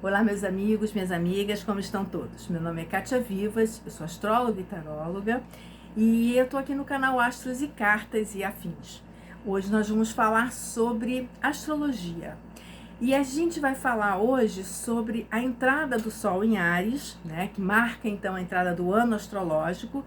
Olá, meus amigos, minhas amigas, como estão todos? Meu nome é Kátia Vivas, eu sou astróloga e taróloga e eu tô aqui no canal Astros e Cartas e Afins. Hoje nós vamos falar sobre astrologia e a gente vai falar hoje sobre a entrada do Sol em Áries, né, que marca então a entrada do ano astrológico,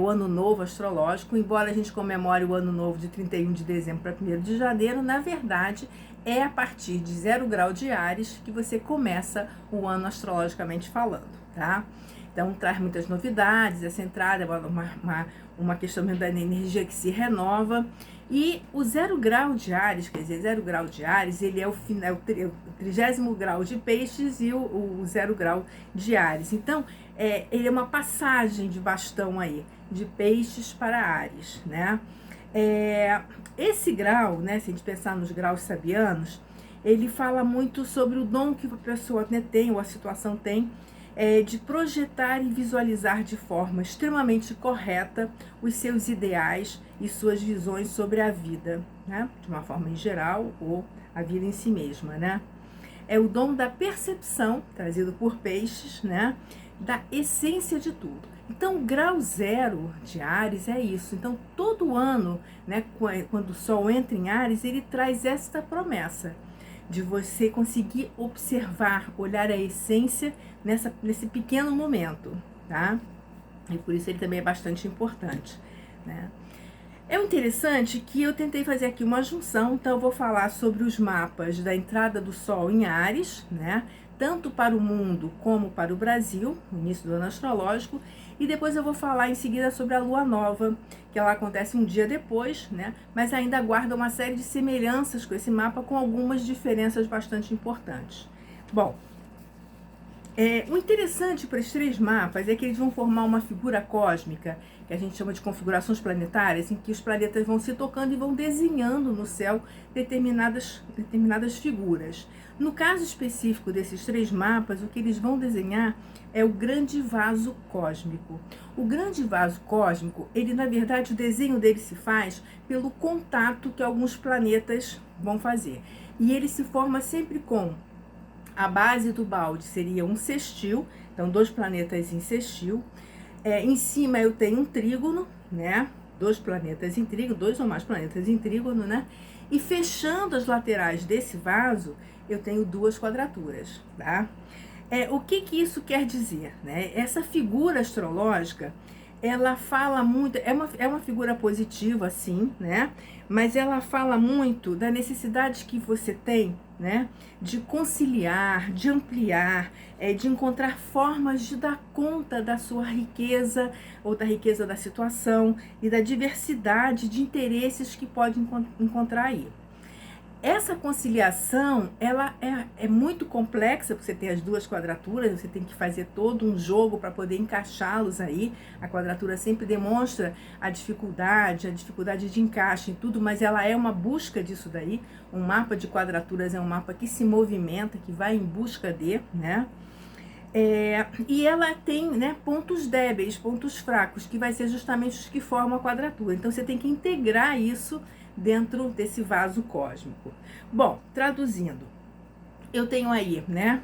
o ano novo astrológico. Embora a gente comemore o ano novo de 31 de dezembro para 1º de janeiro, na verdade é a partir de 0 grau de Áries que você começa o ano astrologicamente falando, tá? Então traz muitas novidades, essa entrada é uma questão da energia que se renova. E o 0 grau de Áries, quer dizer, 0 grau de Áries, ele é o 30º grau de Peixes e o 0 grau de Áries. Então, ele é uma passagem de bastão aí, de Peixes para Áries, né? Esse grau, né, se a gente pensar nos graus sabianos, ele fala muito sobre o dom que a pessoa, né, tem, ou a situação tem, de projetar e visualizar de forma extremamente correta os seus ideais e suas visões sobre a vida, né? De uma forma em geral, ou a vida em si mesma, né? É o dom da percepção, trazido por Peixes, né? Da essência de tudo. Então, o grau 0 de Áries é isso. Então, todo ano, né, quando o Sol entra em Áries, ele traz esta promessa de você conseguir observar, olhar a essência nesse pequeno momento, tá? E por isso ele também é bastante importante, né? É interessante que eu tentei fazer aqui uma junção, então eu vou falar sobre os mapas da entrada do Sol em Áries, né? Tanto para o mundo como para o Brasil, no início do ano astrológico, e depois eu vou falar em seguida sobre a Lua Nova, que ela acontece um dia depois, né? Mas ainda guarda uma série de semelhanças com esse mapa, com algumas diferenças bastante importantes. Bom, o interessante para esses 3 mapas é que eles vão formar uma figura cósmica, que a gente chama de configurações planetárias, em que os planetas vão se tocando e vão desenhando no céu determinadas figuras. No caso específico desses 3 mapas, o que eles vão desenhar é o grande vaso cósmico. O grande vaso cósmico, ele na verdade, o desenho dele se faz pelo contato que alguns planetas vão fazer. E ele se forma sempre com a base do balde seria um sextil, então 2 planetas em sextil. Em cima eu tenho um trígono, né? 2 planetas em trígono, 2 ou mais planetas em trígono, né? E fechando as laterais desse vaso, eu tenho 2 quadraturas, tá? O que isso quer dizer, né? Essa figura astrológica, ela fala muito, é uma figura positiva, sim, né? Mas ela fala muito da necessidade que você tem, né? De conciliar, de ampliar, de encontrar formas de dar conta da sua riqueza ou da riqueza da situação e da diversidade de interesses que pode encontrar aí. Essa conciliação, ela é muito complexa, porque você tem as 2 quadraturas, você tem que fazer todo um jogo para poder encaixá-los aí. A quadratura sempre demonstra a dificuldade de encaixe em tudo, mas ela é uma busca disso daí. Um mapa de quadraturas é um mapa que se movimenta, que vai em busca de, né? E ela tem, né, pontos débeis, pontos fracos, que vai ser justamente os que formam a quadratura. Então, você tem que integrar isso dentro desse vaso cósmico. Bom, traduzindo, eu tenho aí, né,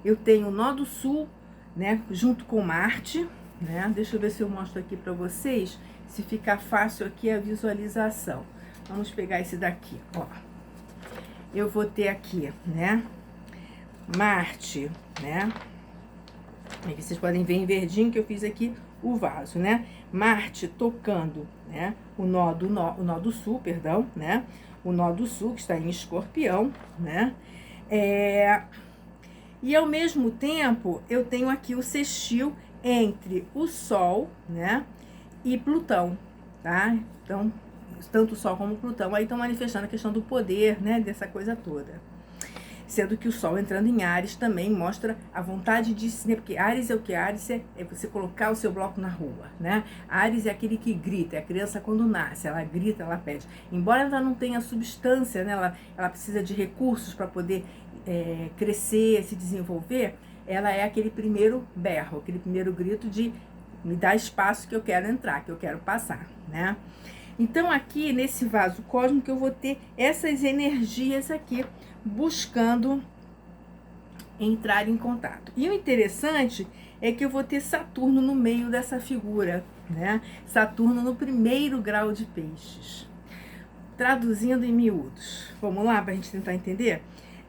eu tenho o nó do sul, né, junto com Marte, né, deixa eu ver se eu mostro aqui para vocês, se ficar fácil aqui a visualização. Vamos pegar esse daqui, ó. Eu vou ter aqui, né, Marte, né, aí vocês podem ver em verdinho que eu fiz aqui o vaso, né? Marte tocando, né? O nó do sul, perdão, né? O nó do sul, que está em Escorpião, né? E ao mesmo tempo, eu tenho aqui o sextil entre o Sol, né? E Plutão, tá? Então, tanto o Sol como o Plutão aí estão manifestando a questão do poder, né? Dessa coisa toda. Sendo que o Sol entrando em Áries também mostra a vontade de, né, porque Áries é o que? Áries é você colocar o seu bloco na rua, né? Áries é aquele que grita, é a criança quando nasce, ela grita, ela pede. Embora ela não tenha substância, né, ela precisa de recursos para poder crescer, se desenvolver, ela é aquele primeiro berro, aquele primeiro grito de me dá espaço que eu quero entrar, que eu quero passar, né? Então aqui nesse vaso cósmico eu vou ter essas energias aqui buscando entrar em contato. E o interessante é que eu vou ter Saturno no meio dessa figura, né? Saturno no primeiro grau de peixes. Traduzindo em miúdos. Vamos lá para a gente tentar entender?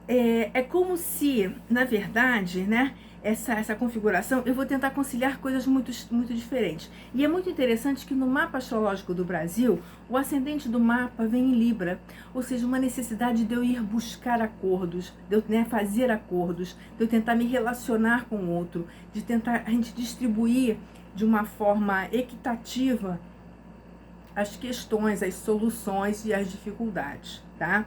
É como se, na verdade, né, essa configuração, eu vou tentar conciliar coisas muito diferentes. E é muito interessante que no mapa astrológico do Brasil, o ascendente do mapa vem em Libra, ou seja, uma necessidade de eu ir buscar acordos, de eu, né, fazer acordos, de eu tentar me relacionar com o outro, de tentar a gente distribuir de uma forma equitativa as questões, as soluções e as dificuldades, tá?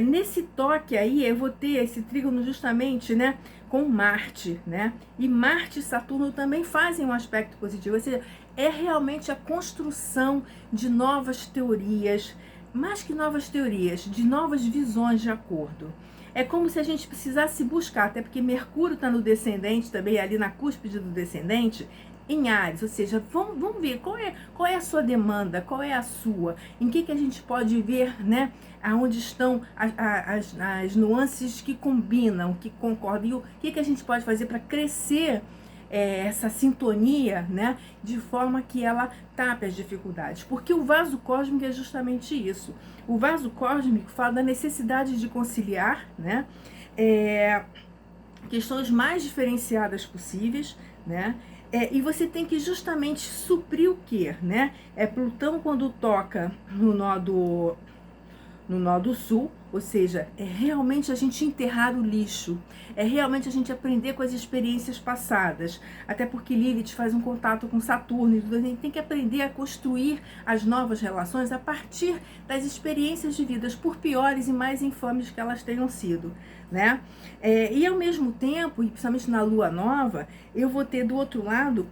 Nesse toque aí, eu vou ter esse trígono justamente, né, com Marte, né? E Marte e Saturno também fazem um aspecto positivo, ou seja, é realmente a construção de novas teorias, mais que novas teorias, de novas visões de acordo. É como se a gente precisasse buscar, até porque Mercúrio está no descendente também, ali na cúspide do descendente, em Áries, ou seja, vamos ver qual é a sua demanda, qual é a sua, em que a gente pode ver, né, aonde estão as nuances que combinam, que concordam, e o que a gente pode fazer para crescer essa sintonia, né, de forma que ela tape as dificuldades, porque o vaso cósmico é justamente isso. O vaso cósmico fala da necessidade de conciliar, né, questões mais diferenciadas possíveis, né? E você tem que justamente suprir o quê, né? Plutão, quando toca no nó do sul, ou seja, é realmente a gente enterrar o lixo, é realmente a gente aprender com as experiências passadas, até porque Lilith faz um contato com Saturno, e a gente tem que aprender a construir as novas relações a partir das experiências de vidas, por piores e mais infames que elas tenham sido, né? E ao mesmo tempo, e principalmente na lua nova, eu vou ter do outro lado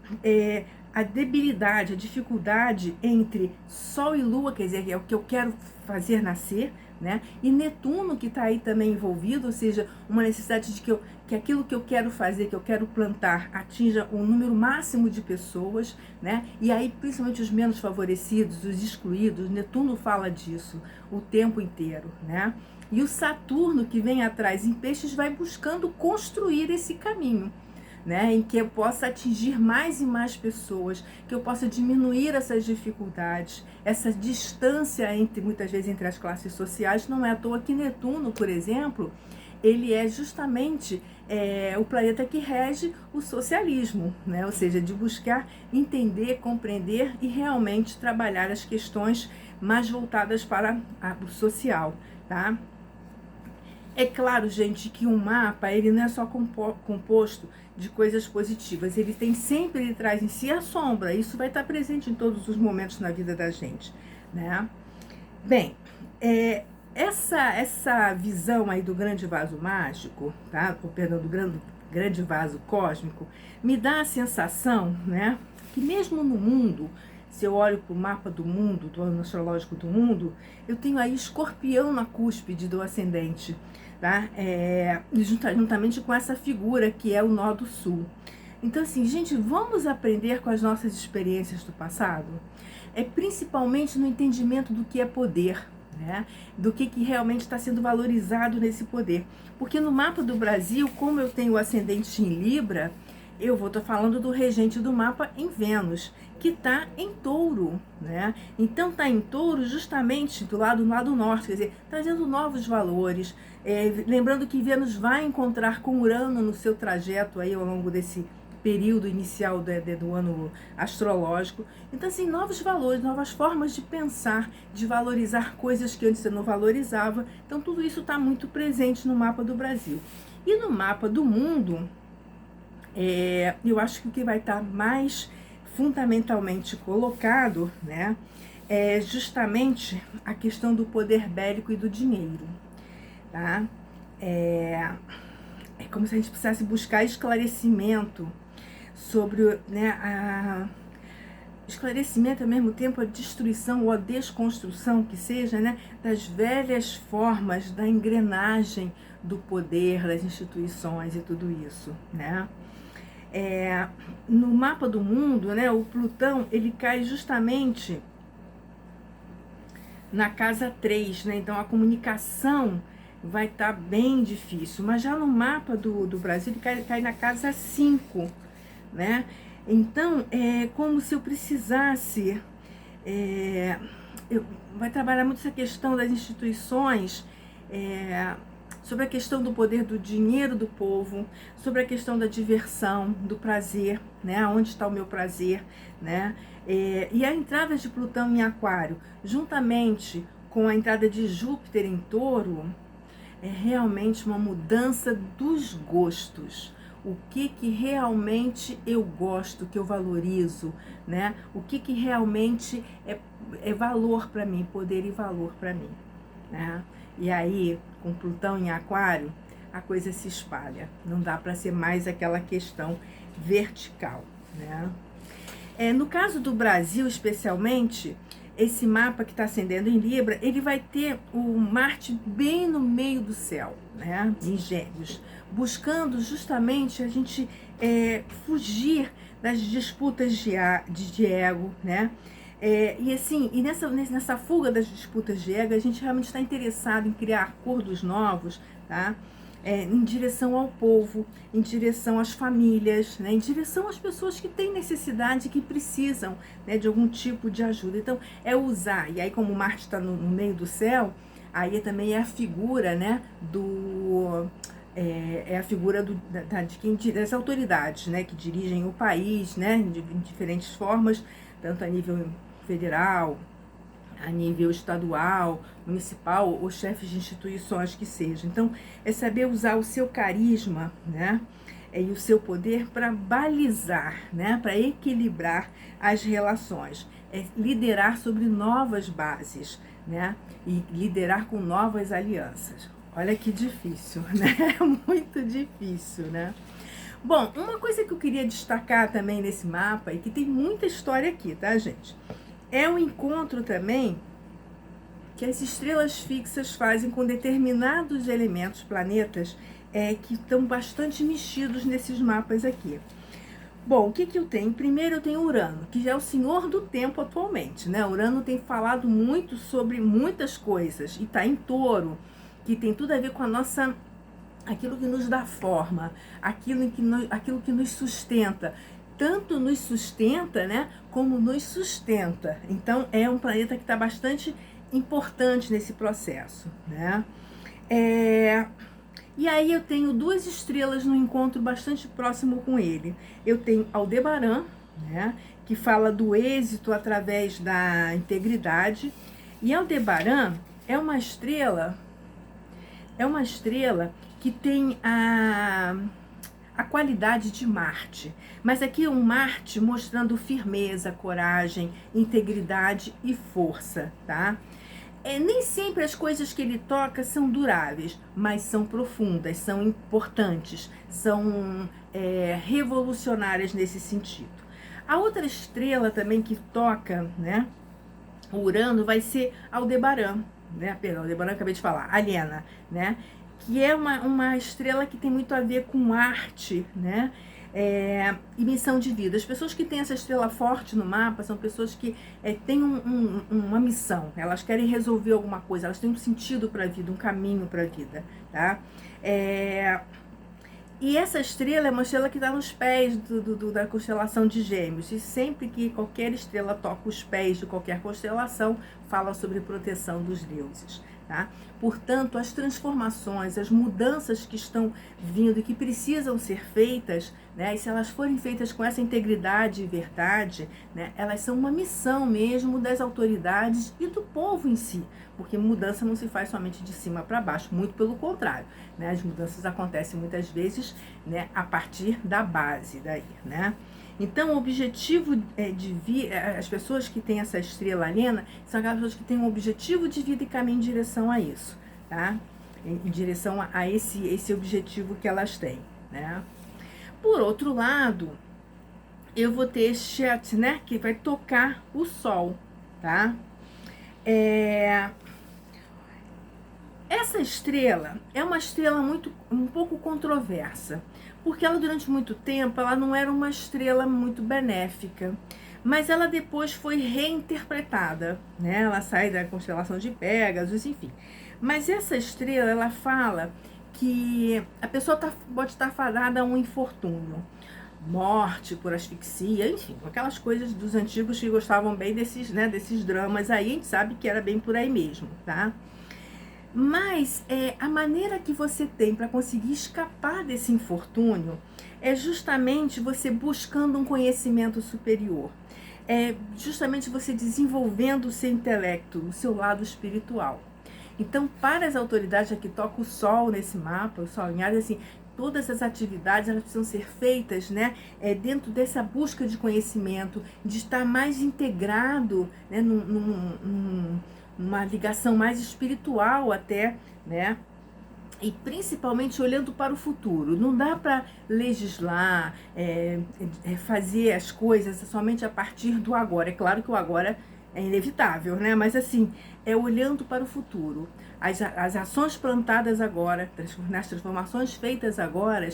a debilidade, a dificuldade entre Sol e Lua, quer dizer, é o que eu quero fazer nascer, né? E Netuno, que está aí também envolvido, ou seja, uma necessidade de que aquilo que eu quero fazer, que eu quero plantar, atinja um número máximo de pessoas, né? E aí, principalmente os menos favorecidos, os excluídos, Netuno fala disso o tempo inteiro, né? E o Saturno, que vem atrás em peixes, vai buscando construir esse caminho, né, em que eu possa atingir mais e mais pessoas, que eu possa diminuir essas dificuldades, essa distância muitas vezes entre as classes sociais. Não é à toa que Netuno, por exemplo, ele é justamente o planeta que rege o socialismo, né? Ou seja, de buscar entender, compreender e realmente trabalhar as questões mais voltadas para o social, tá? É claro, gente, que um mapa, ele não é só composto de coisas positivas, ele traz em si a sombra, isso vai estar presente em todos os momentos na vida da gente, né? Bem, essa visão aí do grande vaso mágico, tá? Perdão, do grande vaso cósmico, me dá a sensação, né, que mesmo no mundo, se eu olho para o mapa do mundo, do ano astrológico do mundo, eu tenho aí Escorpião na cúspide do ascendente, tá? Juntamente com essa figura que é o nó do sul. Então, assim, gente, vamos aprender com as nossas experiências do passado? Principalmente no entendimento do que é poder, né? Do que realmente está sendo valorizado nesse poder. Porque no mapa do Brasil, como eu tenho o ascendente em Libra, eu vou estar falando do regente do mapa em Vênus, que está em Touro, né? Então está em Touro justamente do lado norte, quer dizer, trazendo novos valores, lembrando que Vênus vai encontrar com Urano no seu trajeto aí ao longo desse período inicial do ano astrológico. Então, assim, novos valores, novas formas de pensar, de valorizar coisas que antes eu não valorizava. Então, tudo isso está muito presente no mapa do Brasil. E no mapa do mundo, eu acho que o que vai estar mais fundamentalmente colocado, né, é justamente a questão do poder bélico e do dinheiro, tá? É como se a gente precisasse buscar esclarecimento sobre, né, esclarecimento, ao mesmo tempo a destruição ou a desconstrução, que seja, né, das velhas formas da engrenagem do poder, das instituições e tudo isso, né? No mapa do mundo, né, o Plutão, ele cai justamente na casa 3, né? Então a comunicação vai estar bem difícil. Mas já no mapa do Brasil, ele cai na casa 5, né? Então, é como se eu precisasse... vai trabalhar muito essa questão das instituições, sobre a questão do poder do dinheiro do povo, sobre a questão da diversão, do prazer, né? Onde está o meu prazer, né? E a entrada de Plutão em Aquário, juntamente com a entrada de Júpiter em Touro, é realmente uma mudança dos gostos. O que realmente eu gosto, que eu valorizo, né? O que realmente é valor para mim, poder e valor para mim, né? E aí, com Plutão em Aquário, a coisa se espalha. Não dá para ser mais aquela questão vertical, né? No caso do Brasil, especialmente, esse mapa que está ascendendo em Libra, ele vai ter o Marte bem no meio do céu, né? Em Gêmeos, buscando justamente a gente fugir das disputas de ego, né? E assim, nessa fuga das disputas de ego, a gente realmente está interessado em criar acordos novos, tá? Em direção ao povo, em direção às famílias, né? Em direção às pessoas que têm necessidade, que precisam, né, de algum tipo de ajuda. Então, usar, e aí como Marte está no meio do céu, aí também é a figura, né, a figura das autoridades, né, que dirigem o país, né, em diferentes formas, tanto a nível federal, a nível estadual, municipal, ou chefes de instituições que seja. Então, é saber usar o seu carisma, né, e o seu poder para balizar, né, para equilibrar as relações, liderar sobre novas bases, né, e liderar com novas alianças. Olha que difícil, né? Muito difícil, né? Bom, uma coisa que eu queria destacar também nesse mapa, e que tem muita história aqui, tá, gente? É o encontro também que as estrelas fixas fazem com determinados elementos, planetas, que estão bastante mexidos nesses mapas aqui. Bom, o que eu tenho? Primeiro eu tenho Urano, que já é o senhor do tempo atualmente, né? Urano tem falado muito sobre muitas coisas, e está em Touro, que tem tudo a ver com aquilo que nos dá forma, aquilo que nos sustenta. Tanto nos sustenta, né, como nos sustenta. Então, é um planeta que está bastante importante nesse processo, né? E aí eu tenho duas estrelas no encontro bastante próximo com ele. Eu tenho Aldebaran, né, que fala do êxito através da integridade. E Aldebaran é uma estrela que tem a qualidade de Marte, mas aqui um Marte mostrando firmeza, coragem, integridade e força, tá? Nem sempre as coisas que ele toca são duráveis, mas são profundas, são importantes, são revolucionárias nesse sentido. A outra estrela também que toca, né, o Urano, vai ser Aldebaran, né? Perdão, Aldebaran, acabei de falar, Aliena, né? Que é uma estrela que tem muito a ver com arte, né? E missão de vida. As pessoas que têm essa estrela forte no mapa são pessoas que têm uma missão, elas querem resolver alguma coisa, elas têm um sentido para a vida, um caminho para a vida, tá? E essa estrela é uma estrela que está nos pés da constelação de Gêmeos. E sempre que qualquer estrela toca os pés de qualquer constelação, fala sobre proteção dos deuses, tá? Portanto, as transformações, as mudanças que estão vindo e que precisam ser feitas, né, e se elas forem feitas com essa integridade e verdade, né, elas são uma missão mesmo das autoridades e do povo em si, porque mudança não se faz somente de cima para baixo, muito pelo contrário, né, as mudanças acontecem muitas vezes, né, a partir da base daí, né. Então, o objetivo de vida, as pessoas que têm essa estrela aliena, são aquelas pessoas que têm um objetivo de vida e caminham em direção a isso, tá? Em direção a esse objetivo que elas têm, né? Por outro lado, eu vou ter Chet, né, que vai tocar o Sol, tá? Essa estrela é uma estrela um pouco controversa, porque ela durante muito tempo ela não era uma estrela muito benéfica, mas ela depois foi reinterpretada, né? Ela sai da constelação de Pégasus, enfim. Mas essa estrela, ela fala que a pessoa pode estar fadada a um infortúnio, morte por asfixia, enfim, aquelas coisas dos antigos que gostavam bem desses, né, desses dramas aí, a gente sabe que era bem por aí mesmo, tá? Mas a maneira que você tem para conseguir escapar desse infortúnio é justamente você buscando um conhecimento superior. É justamente você desenvolvendo o seu intelecto, o seu lado espiritual. Então, para as autoridades, aqui toca o Sol nesse mapa, o Sol alinhado, assim, todas as atividades elas precisam ser feitas, né, dentro dessa busca de conhecimento, de estar mais integrado, né, numa ligação mais espiritual até, né, e principalmente olhando para o futuro. Não dá para legislar, fazer as coisas somente a partir do agora. É claro que o agora é inevitável, né? Mas assim, olhando para o futuro. As ações plantadas agora, nas transformações feitas agora,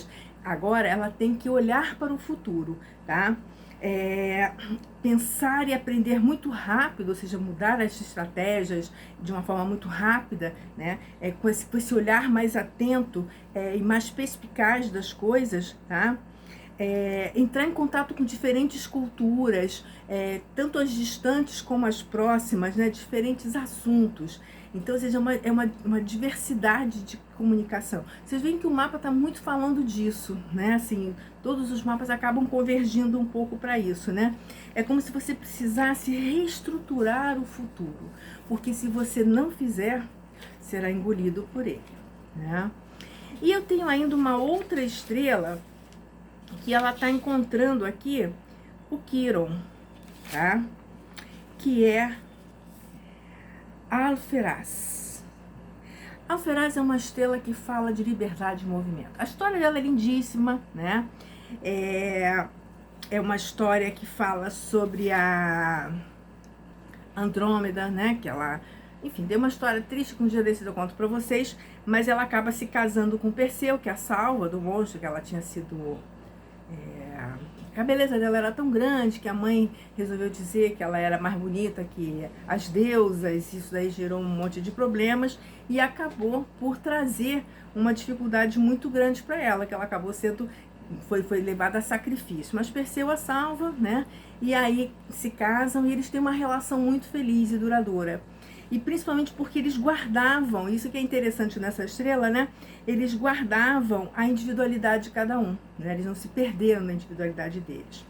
ela tem que olhar para o futuro, tá? Pensar e aprender muito rápido, ou seja, mudar as estratégias de uma forma muito rápida, né? Com esse olhar mais atento e mais perspicaz das coisas, tá? Entrar em contato com diferentes culturas, tanto as distantes como as próximas, né? Diferentes assuntos. Então, ou seja, é uma diversidade de comunicação. Vocês veem que o mapa está muito falando disso, né? Assim, todos os mapas acabam convergindo um pouco para isso, né? É como se você precisasse reestruturar o futuro, porque se você não fizer, será engolido por ele, né? E eu tenho ainda uma outra estrela que ela está encontrando aqui o Quiron, tá? Que é Alferaz. Alferaz é uma estrela que fala de liberdade de movimento. A história dela é lindíssima, né? É uma história que fala sobre a Andrômeda, né? Que ela, enfim, deu uma história triste que um dia desse eu conto pra vocês, mas ela acaba se casando com Perseu, que é a salva do monstro, que ela tinha sido... A beleza dela era tão grande que a mãe resolveu dizer que ela era mais bonita que as deusas. Isso daí gerou um monte de problemas e acabou por trazer uma dificuldade muito grande para ela, que ela acabou sendo, foi levada a sacrifício. Mas Perseu a salva, né? E aí se casam e eles têm uma relação muito feliz e duradoura. E principalmente porque eles guardavam, isso que é interessante nessa estrela, né? Eles guardavam a individualidade de cada um, né? Eles não se perderam na individualidade deles.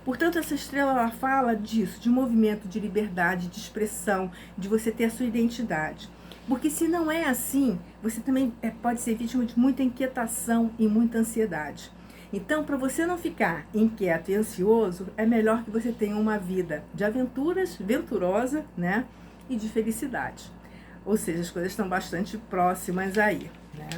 Portanto, essa estrela, ela fala disso, de movimento, de liberdade, de expressão, de você ter a sua identidade. Porque se não é assim, você também pode ser vítima de muita inquietação e muita ansiedade. Então, para você não ficar inquieto e ansioso, é melhor que você tenha uma vida de aventuras, venturosa, né? E de felicidade. Ou seja, as coisas estão bastante próximas aí, né?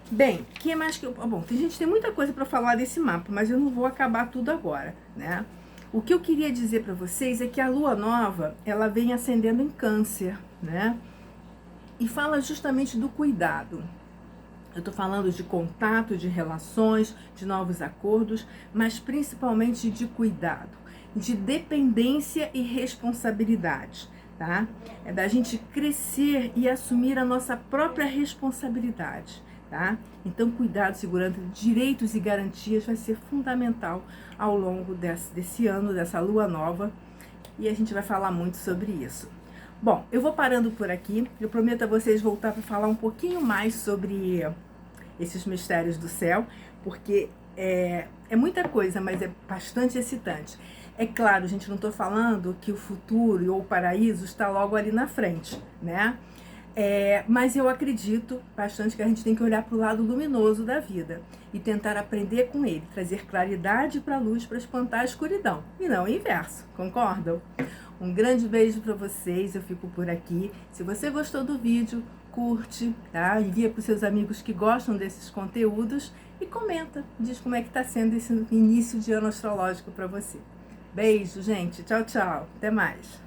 Bem, que mais que eu... Bom, tem muita coisa para falar desse mapa, mas eu não vou acabar tudo agora, né? O que eu queria dizer para vocês é que a lua nova, ela vem ascendendo em Câncer, né? E fala justamente do cuidado. Eu estou falando de contato, de relações, de novos acordos, mas principalmente de cuidado, de dependência e responsabilidade. Tá? É da gente crescer e assumir a nossa própria responsabilidade, tá? Então, cuidado, segurando direitos e garantias vai ser fundamental ao longo desse ano, dessa lua nova, e a gente vai falar muito sobre isso. Bom, eu vou parando por aqui, eu prometo a vocês voltar para falar um pouquinho mais sobre esses mistérios do céu, porque é muita coisa, mas é bastante excitante. É claro, gente, não estou falando que o futuro ou o paraíso está logo ali na frente, né? Mas eu acredito bastante que a gente tem que olhar para o lado luminoso da vida e tentar aprender com ele, trazer claridade para a luz para espantar a escuridão, e não o inverso, concordam? Um grande beijo para vocês, eu fico por aqui. Se você gostou do vídeo, curte, tá? Envia para os seus amigos que gostam desses conteúdos e comenta, diz como é que está sendo esse início de ano astrológico para você. Beijo, gente. Tchau, tchau. Até mais.